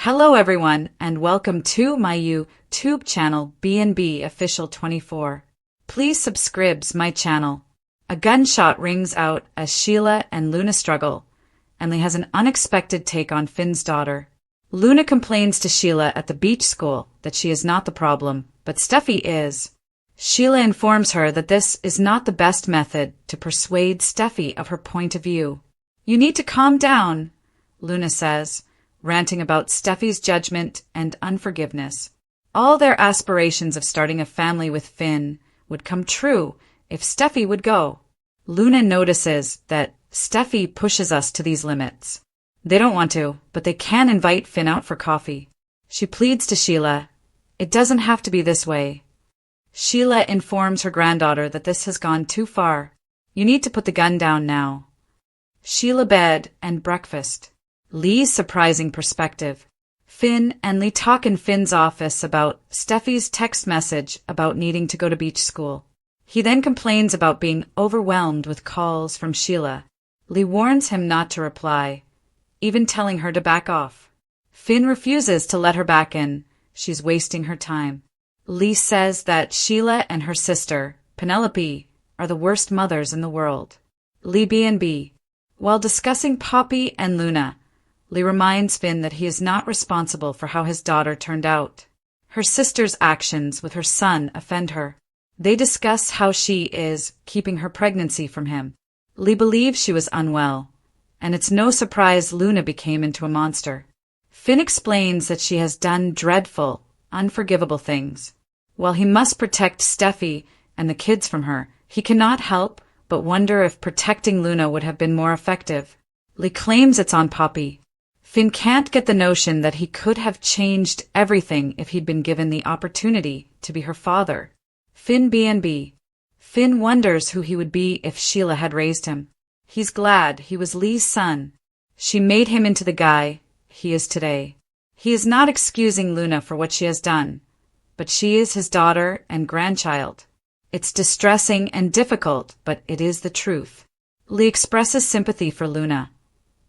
Hello everyone and welcome to my YouTube channel B&B Official 24. Please subscribe my channel. A gunshot rings out as Sheila and Luna struggle, and Lee has an unexpected take on Finn's daughter. Luna complains to Sheila at the beach school that she is not the problem, but Steffi is. Sheila informs her that this is not the best method to persuade Steffi of her point of view. You need to calm down, Luna says, ranting about Steffi's judgment and unforgiveness. All their aspirations of starting a family with Finn would come true if Steffi would go. Luna notices that Steffi pushes us to these limits. They don't want to, but they can invite Finn out for coffee. She pleads to Sheila, "It doesn't have to be this way." Sheila informs her granddaughter that this has gone too far. You need to put the gun down now. Sheila bed and breakfast. Lee's surprising perspective. Finn and Lee talk in Finn's office about Steffi's text message about needing to go to beach school. He then complains about being overwhelmed with calls from Sheila. Lee warns him not to reply, even telling her to back off. Finn refuses to let her back in. She's wasting her time. Lee says that Sheila and her sister, Penelope, are the worst mothers in the world. Lee B&B. While discussing Poppy and Luna, Lee reminds Finn that he is not responsible for how his daughter turned out. Her sister's actions with her son offend her. They discuss how she is keeping her pregnancy from him. Lee believes she was unwell, and it's no surprise Luna became into a monster. Finn explains that she has done dreadful, unforgivable things. While he must protect Steffi and the kids from her, he cannot help but wonder if protecting Luna would have been more effective. Lee claims it's on Poppy. Finn can't get the notion that he could have changed everything if he'd been given the opportunity to be her father. Finn B&B. Finn wonders who he would be if Sheila had raised him. He's glad he was Lee's son. She made him into the guy he is today. He is not excusing Luna for what she has done, but she is his daughter and grandchild. It's distressing and difficult, but it is the truth. Lee expresses sympathy for Luna,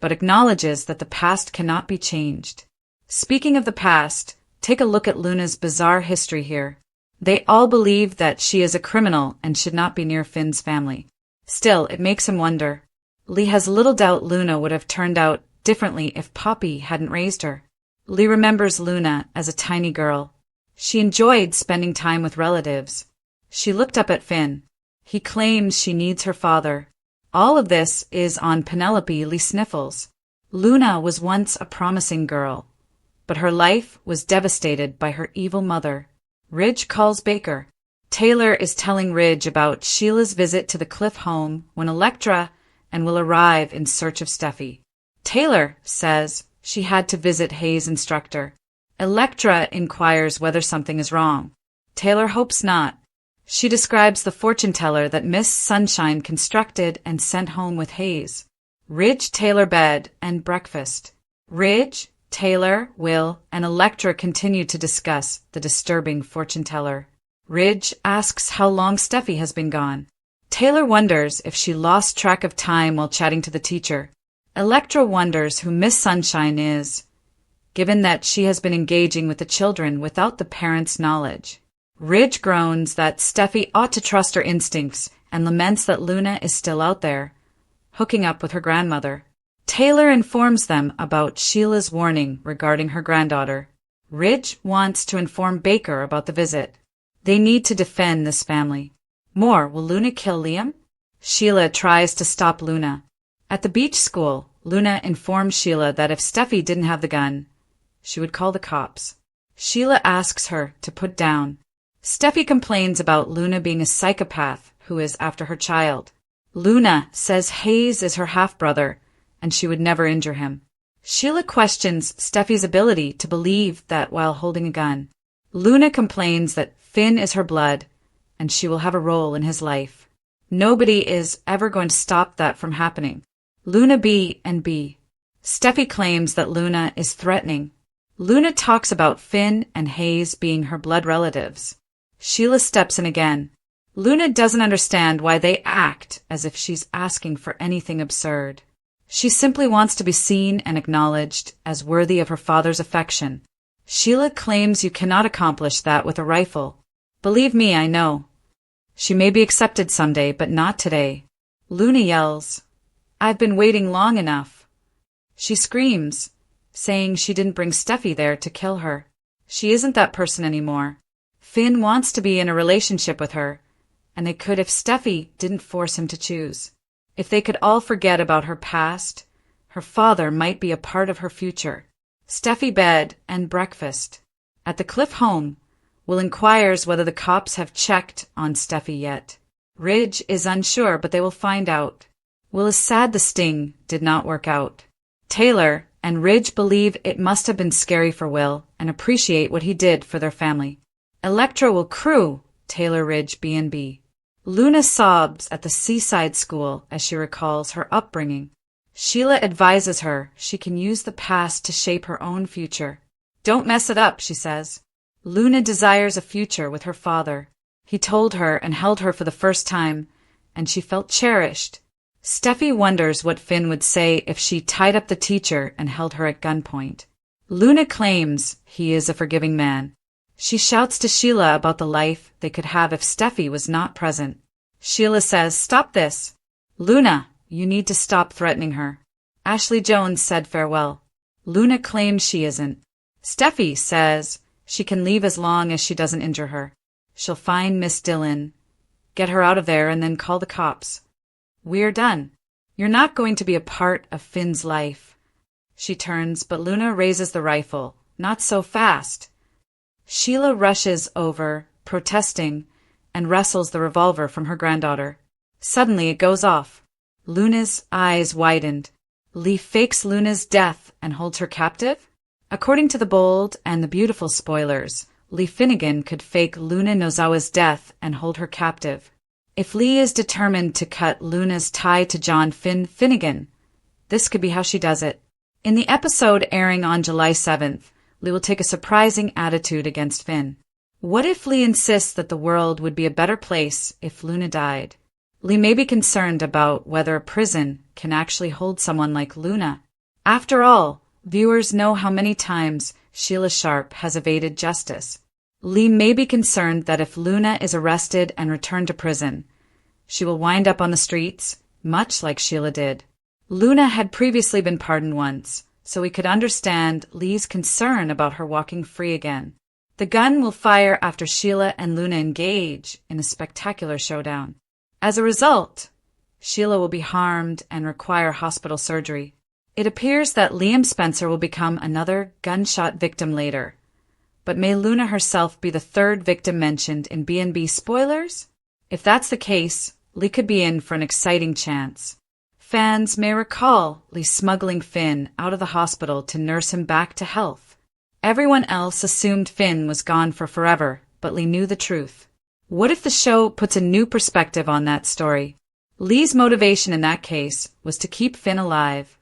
but acknowledges that the past cannot be changed. Speaking of the past, take a look at Luna's bizarre history here. They all believe that she is a criminal and should not be near Finn's family. Still, it makes him wonder. Lee has little doubt Luna would have turned out differently if Poppy hadn't raised her. Lee remembers Luna as a tiny girl. She enjoyed spending time with relatives. She looked up at Finn. He claims she needs her father. All of this is on Penelope. Lee sniffles. Luna was once a promising girl, but her life was devastated by her evil mother. Ridge calls Baker. Taylor is telling Ridge about Sheila's visit to the Cliff home when Electra and will arrive in search of Steffi. Taylor says she had to visit Hayes' instructor. Electra inquires whether something is wrong. Taylor hopes not. She describes the fortune teller that Miss Sunshine constructed and sent home with Hayes. Ridge, Taylor bed and breakfast. Ridge, Taylor, Will, and Electra continue to discuss the disturbing fortune teller. Ridge asks how long Steffi has been gone. Taylor wonders if she lost track of time while chatting to the teacher. Electra wonders who Miss Sunshine is, given that she has been engaging with the children without the parents' knowledge. Ridge groans that Steffi ought to trust her instincts and laments that Luna is still out there, hooking up with her grandmother. Taylor informs them about Sheila's warning regarding her granddaughter. Ridge wants to inform Baker about the visit. They need to defend this family. More, will Luna kill Liam? Sheila tries to stop Luna. At the beach school, Luna informs Sheila that if Steffi didn't have the gun, she would call the cops. Sheila asks her to put down. Steffi complains about Luna being a psychopath who is after her child. Luna says Hayes is her half-brother, and she would never injure him. Sheila questions Steffi's ability to believe that while holding a gun. Luna complains that Finn is her blood, and she will have a role in his life. Nobody is ever going to stop that from happening. Luna B&B. Steffi claims that Luna is threatening. Luna talks about Finn and Hayes being her blood relatives. Sheila steps in again. Luna doesn't understand why they act as if she's asking for anything absurd. She simply wants to be seen and acknowledged as worthy of her father's affection. Sheila claims you cannot accomplish that with a rifle. Believe me, I know. She may be accepted someday, but not today. Luna yells, I've been waiting long enough. She screams, saying she didn't bring Steffi there to kill her. She isn't that person anymore. Finn wants to be in a relationship with her, and they could if Steffi didn't force him to choose. If they could all forget about her past, her father might be a part of her future. Steffi bed and breakfast. At the Cliff home, Will inquires whether the cops have checked on Steffi yet. Ridge is unsure, but they will find out. Will is sad the sting did not work out. Taylor and Ridge believe it must have been scary for Will and appreciate what he did for their family. Electra will crew Taylor Ridge B&B. Luna sobs at the seaside school as she recalls her upbringing. Sheila advises her she can use the past to shape her own future. Don't mess it up, she says. Luna desires a future with her father. He told her and held her for the first time, and she felt cherished. Steffi wonders what Finn would say if she tied up the teacher and held her at gunpoint. Luna claims he is a forgiving man. She shouts to Sheila about the life they could have if Steffi was not present. Sheila says, Stop this. Luna, you need to stop threatening her. Ashley Jones said farewell. Luna claims she isn't. Steffi says she can leave as long as she doesn't injure her. She'll find Miss Dillon, get her out of there, and then call the cops. We're done. You're not going to be a part of Finn's life. She turns, but Luna raises the rifle. Not so fast. Sheila rushes over, protesting, and wrestles the revolver from her granddaughter. Suddenly it goes off. Luna's eyes widened. Lee fakes Luna's death and holds her captive? According to the bold and the beautiful spoilers, Lee Finnegan could fake Luna Nozawa's death and hold her captive. If Lee is determined to cut Luna's tie to John Finnegan, this could be how she does it. In the episode airing on July 7th, Lee will take a surprising attitude against Finn. What if Lee insists that the world would be a better place if Luna died? Lee may be concerned about whether a prison can actually hold someone like Luna. After all, viewers know how many times Sheila Sharp has evaded justice. Lee may be concerned that if Luna is arrested and returned to prison, she will wind up on the streets, much like Sheila did. Luna had previously been pardoned once, so we could understand Lee's concern about her walking free again. The gun will fire after Sheila and Luna engage in a spectacular showdown. As a result, Sheila will be harmed and require hospital surgery. It appears that Liam Spencer will become another gunshot victim later. But may Luna herself be the third victim mentioned in B&B spoilers? If that's the case, Lee could be in for an exciting chance. Fans may recall Lee smuggling Finn out of the hospital to nurse him back to health. Everyone else assumed Finn was gone for forever, but Lee knew the truth. What if the show puts a new perspective on that story? Lee's motivation in that case was to keep Finn alive,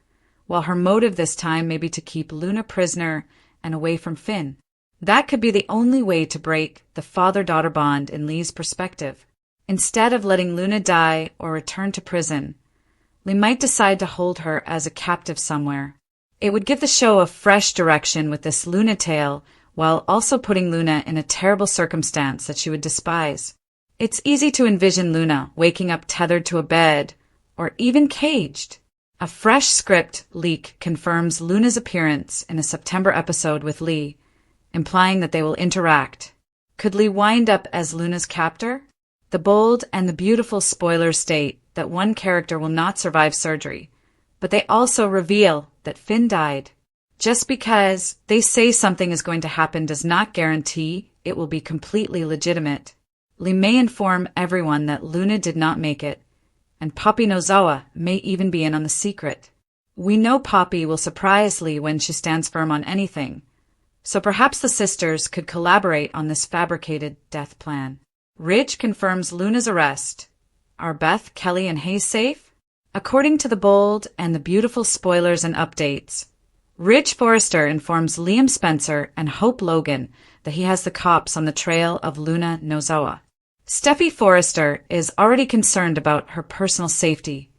while her motive this time may be to keep Luna prisoner and away from Finn. That could be the only way to break the father-daughter bond in Lee's perspective. Instead of letting Luna die or return to prison, Lee might decide to hold her as a captive somewhere. It would give the show a fresh direction with this Luna tale, while also putting Luna in a terrible circumstance that she would despise. It's easy to envision Luna waking up tethered to a bed, or even caged. A fresh script leak confirms Luna's appearance in a September episode with Lee, implying that they will interact. Could Lee wind up as Luna's captor? The bold and the beautiful spoilers state that one character will not survive surgery, but they also reveal that Finn died. Just because they say something is going to happen does not guarantee it will be completely legitimate. Lee may inform everyone that Luna did not make it, and Poppy Nozawa may even be in on the secret. We know Poppy will surprise Lee when she stands firm on anything, so perhaps the sisters could collaborate on this fabricated death plan. Ridge confirms Luna's arrest. Are Beth, Kelly, and Hayes safe? According to the bold and the beautiful spoilers and updates, Ridge Forrester informs Liam Spencer and Hope Logan that he has the cops on the trail of Luna Nozawa. Steffi Forrester is already concerned about her personal safety,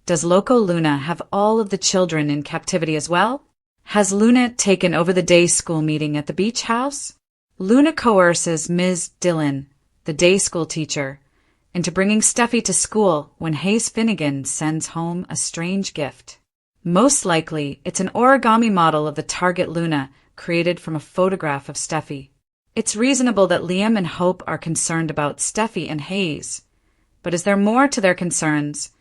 Does Loco Luna have all of the children in captivity as well? Has Luna taken over the day school meeting at the beach house? Luna coerces Ms. Dillon, the day school teacher, into bringing Steffi to school when Hayes Finnegan sends home a strange gift. Most likely, it's an origami model of the target Luna created from a photograph of Steffi. It's reasonable that Liam and Hope are concerned about Steffi and Hayes, but is there more to their concerns,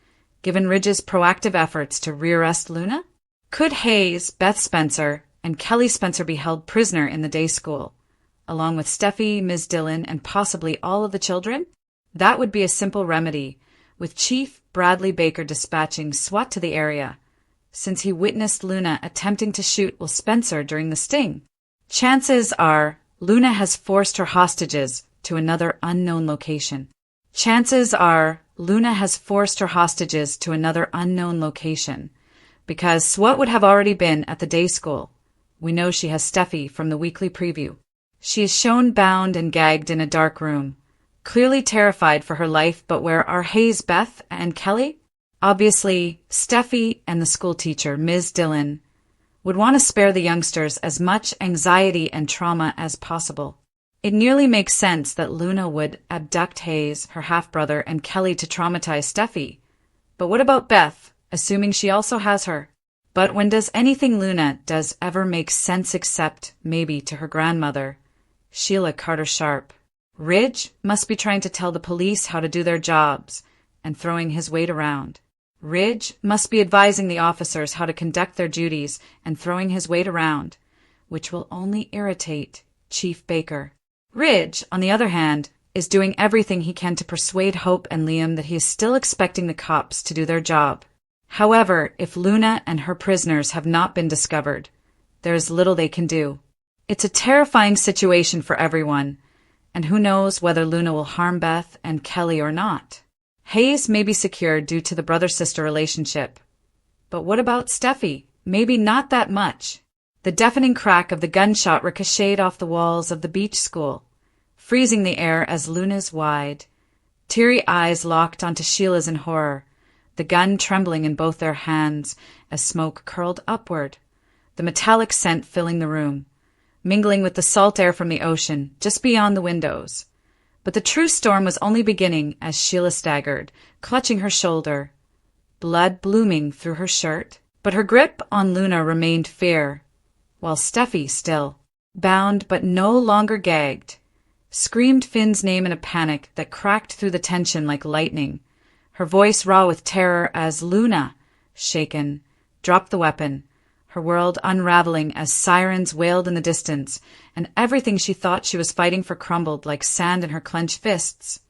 given Ridge's proactive efforts to rearrest Luna? Could Hayes, Beth Spencer, and Kelly Spencer be held prisoner in the day school, along with Steffi, Ms. Dillon, and possibly all of the children? That would be a simple remedy, with Chief Bradley Baker dispatching SWAT to the area, since he witnessed Luna attempting to shoot Will Spencer during the sting. Chances are Luna has forced her hostages to another unknown location. Because SWAT would have already been at the day school. We know she has Steffi from the weekly preview. She is shown bound and gagged in a dark room, clearly terrified for her life, but where are Hayes, Beth, and Kelly? Obviously, Steffi and the school teacher, Ms. Dillon, would want to spare the youngsters as much anxiety and trauma as possible. It nearly makes sense that Luna would abduct Hayes, her half-brother, and Kelly to traumatize Steffi. But what about Beth, assuming she also has her? But when does anything Luna does ever make sense except, maybe, to her grandmother, Sheila Carter Sharp? Ridge must be trying to tell the police how to do their jobs and throwing his weight around. Ridge must be advising the officers how to conduct their duties and throwing his weight around, which will only irritate Chief Baker. Ridge, on the other hand, is doing everything he can to persuade Hope and Liam that he is still expecting the cops to do their job. However, if Luna and her prisoners have not been discovered, there is little they can do. It's a terrifying situation for everyone, and who knows whether Luna will harm Beth and Kelly or not. Hayes may be secure due to the brother-sister relationship. But what about Steffi? Maybe not that much. The deafening crack of the gunshot ricocheted off the walls of the beach school, freezing the air as Luna's wide, teary eyes locked onto Sheila's in horror, the gun trembling in both their hands as smoke curled upward, the metallic scent filling the room, mingling with the salt air from the ocean just beyond the windows. But the true storm was only beginning as Sheila staggered, clutching her shoulder, blood blooming through her shirt. But her grip on Luna remained fear, while Steffi, still bound but no longer gagged, screamed Finn's name in a panic that cracked through the tension like lightning, her voice raw with terror as Luna, shaken, dropped the weapon, her world unraveling as sirens wailed in the distance, and everything she thought she was fighting for crumbled like sand in her clenched fists.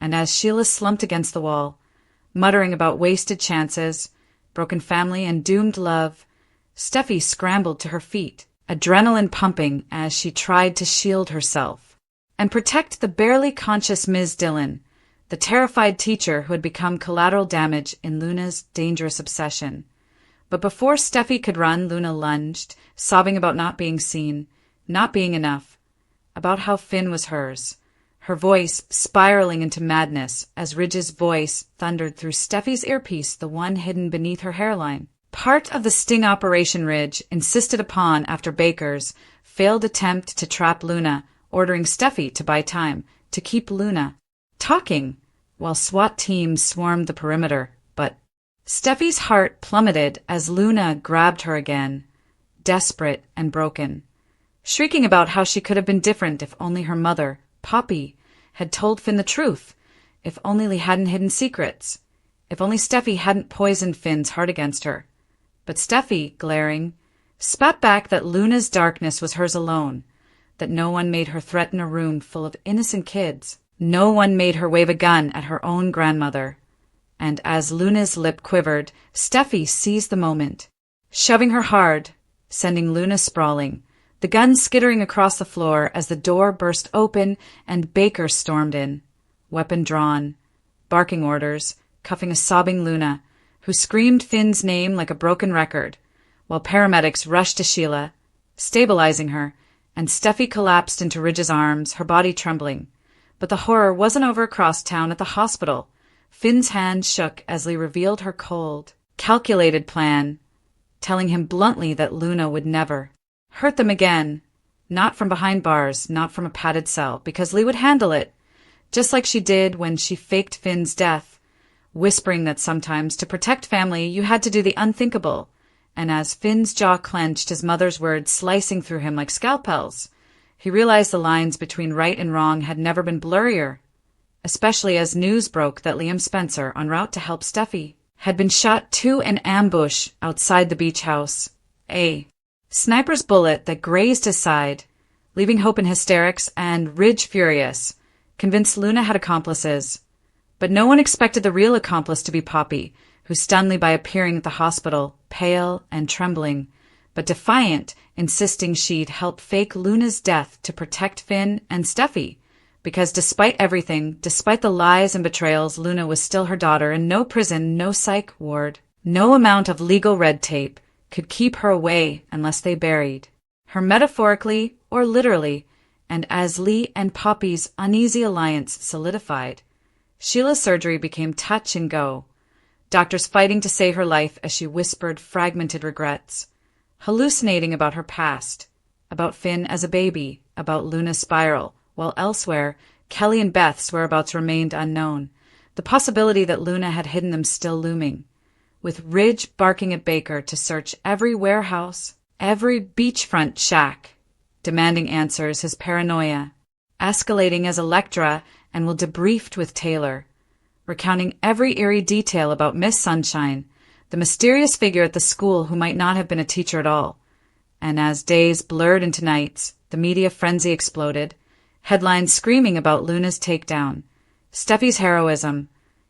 And as Sheila slumped against the wall, muttering about wasted chances, broken family, and doomed love, Steffi scrambled to her feet, adrenaline pumping as she tried to shield herself and protect the barely conscious Ms. Dillon, the terrified teacher who had become collateral damage in Luna's dangerous obsession. But before Steffi could run, Luna lunged, sobbing about not being seen, not being enough, about how Finn was hers, her voice spiraling into madness as Ridge's voice thundered through Steffi's earpiece, the one hidden beneath her hairline. Part of the sting operation Ridge insisted upon after Baker's failed attempt to trap Luna, ordering Steffi to buy time, to keep Luna talking, while SWAT teams swarmed the perimeter. But Steffi's heart plummeted as Luna grabbed her again, desperate and broken, shrieking about how she could have been different if only her mother, Poppy, had told Finn the truth, if only Lee hadn't hidden secrets, if only Steffi hadn't poisoned Finn's heart against her. But Steffi, glaring, spat back that Luna's darkness was hers alone, that no one made her threaten a room full of innocent kids. No one made her wave a gun at her own grandmother. And as Luna's lip quivered, Steffi seized the moment, shoving her hard, sending Luna sprawling, the gun skittering across the floor as the door burst open and Baker stormed in, weapon drawn, barking orders, cuffing a sobbing Luna, who screamed Finn's name like a broken record, while paramedics rushed to Sheila, stabilizing her, and Steffi collapsed into Ridge's arms, her body trembling. But the horror wasn't over across town at the hospital. Finn's hand shook as Lee revealed her cold, calculated plan, telling him bluntly that Luna would never hurt them again. Not from behind bars, not from a padded cell, because Lee would handle it, just like she did when she faked Finn's death, whispering that sometimes to protect family you had to do the unthinkable. And as Finn's jaw clenched, his mother's words slicing through him like scalpels, he realized the lines between right and wrong had never been blurrier, especially as news broke that Liam Spencer, en route to help Steffi, had been shot to an ambush outside the beach house. A sniper's bullet that grazed his side, leaving Hope in hysterics and Ridge furious, convinced Luna had accomplices. But no one expected the real accomplice to be Poppy, who stunned Lee by appearing at the hospital, pale and trembling, but defiant, insisting she'd help fake Luna's death to protect Finn and Steffi, because despite everything, despite the lies and betrayals, Luna was still her daughter, and no prison, no psych ward, no amount of legal red tape could keep her away unless they buried her metaphorically or literally. And as Lee and Poppy's uneasy alliance solidified, Sheila's surgery became touch and go, doctors fighting to save her life as she whispered fragmented regrets, hallucinating about her past, about Finn as a baby, about Luna's spiral, while elsewhere, Kelly and Beth's whereabouts remained unknown, the possibility that Luna had hidden them still looming, with Ridge barking at Baker to search every warehouse, every beachfront shack, demanding answers, his paranoia escalating as Electra and Will debriefed with Taylor, recounting every eerie detail about Miss Sunshine, the mysterious figure at the school who might not have been a teacher at all. And as days blurred into nights, the media frenzy exploded, headlines screaming about Luna's takedown, Steffi's heroism,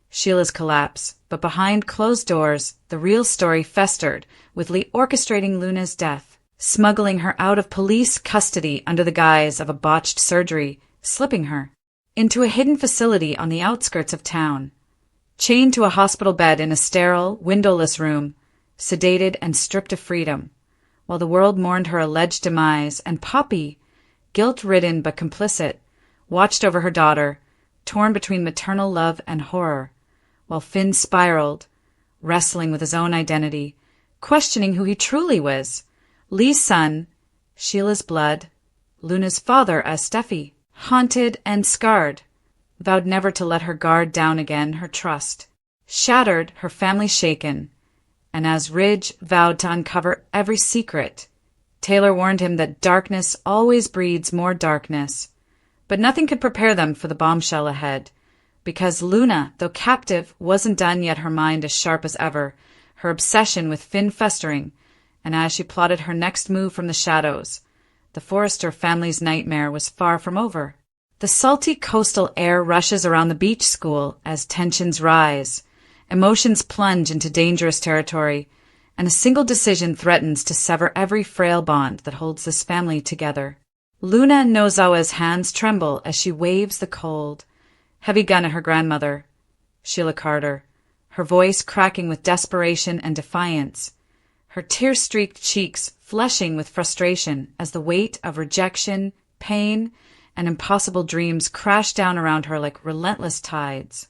Sheila's collapse, but behind closed doors, the real story festered, with Lee orchestrating Luna's death, smuggling her out of police custody under the guise of a botched surgery, slipping her into a hidden facility on the outskirts of town, chained to a hospital bed in a sterile, windowless room, sedated and stripped of freedom, while the world mourned her alleged demise, and Poppy, guilt-ridden but complicit, watched over her daughter, torn between maternal love and horror, while Finn spiraled, wrestling with his own identity, questioning who he truly was, Lee's son, Sheila's blood, Luna's father as Steffi, haunted and scarred, vowed never to let her guard down again, her trust shattered, her family shaken. And as Ridge vowed to uncover every secret, Taylor warned him that darkness always breeds more darkness. But nothing could prepare them for the bombshell ahead, because Luna, though captive, wasn't done yet, her mind as sharp as ever, her obsession with Finn festering, and as she plotted her next move from the shadows, the Forrester family's nightmare was far from over. The salty coastal air rushes around the beach school as tensions rise, emotions plunge into dangerous territory, and a single decision threatens to sever every frail bond that holds this family together. Luna Nozawa's hands tremble as she waves the cold, heavy gun at her grandmother, Sheila Carter, her voice cracking with desperation and defiance, her tear-streaked cheeks flushing with frustration as the weight of rejection, pain, and impossible dreams crash down around her like relentless tides.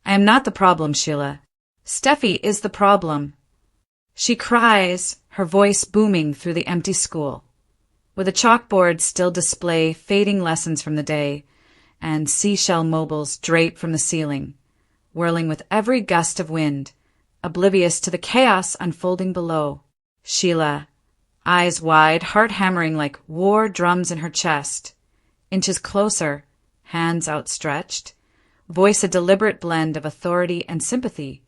I am not the problem, Sheila. Steffi is the problem. She cries, her voice booming through the empty school, with a chalkboard still display fading lessons from the day, and seashell mobiles drape from the ceiling, whirling with every gust of wind, oblivious to the chaos unfolding below. Sheila, eyes wide, heart hammering like war drums in her chest, inches closer, hands outstretched, voice a deliberate blend of authority and sympathy,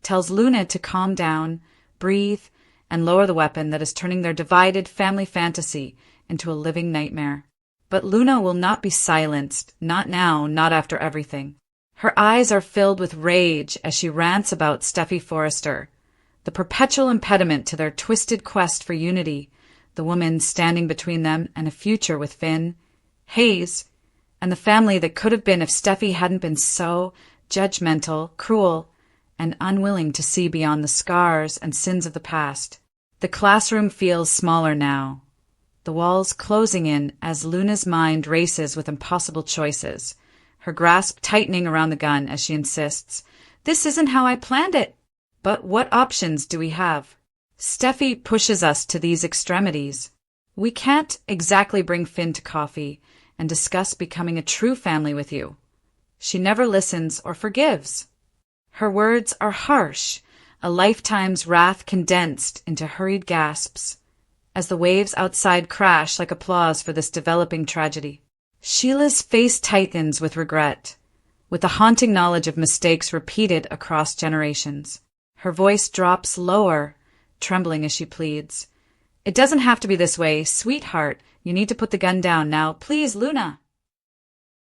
tells Luna to calm down, breathe, and lower the weapon that is turning their divided family fantasy into a living nightmare. But Luna will not be silenced, not now, not after everything. Her eyes are filled with rage as she rants about Steffi Forrester, the perpetual impediment to their twisted quest for unity, the woman standing between them and a future with Finn, Hayes, and the family that could have been if Steffi hadn't been so judgmental, cruel, and unwilling to see beyond the scars and sins of the past. The classroom feels smaller now, the walls closing in as Luna's mind races with impossible choices, her grasp tightening around the gun as she insists, This isn't how I planned it. But what options do we have? Steffi pushes us to these extremities. We can't exactly bring Finn to coffee and discuss becoming a true family with you. She never listens or forgives. Her words are harsh, a lifetime's wrath condensed into hurried gasps, as the waves outside crash like applause for this developing tragedy. Sheila's face tightens with regret, with the haunting knowledge of mistakes repeated across generations. Her voice drops lower, trembling as she pleads. It doesn't have to be this way, sweetheart. You need to put the gun down now. Please, Luna.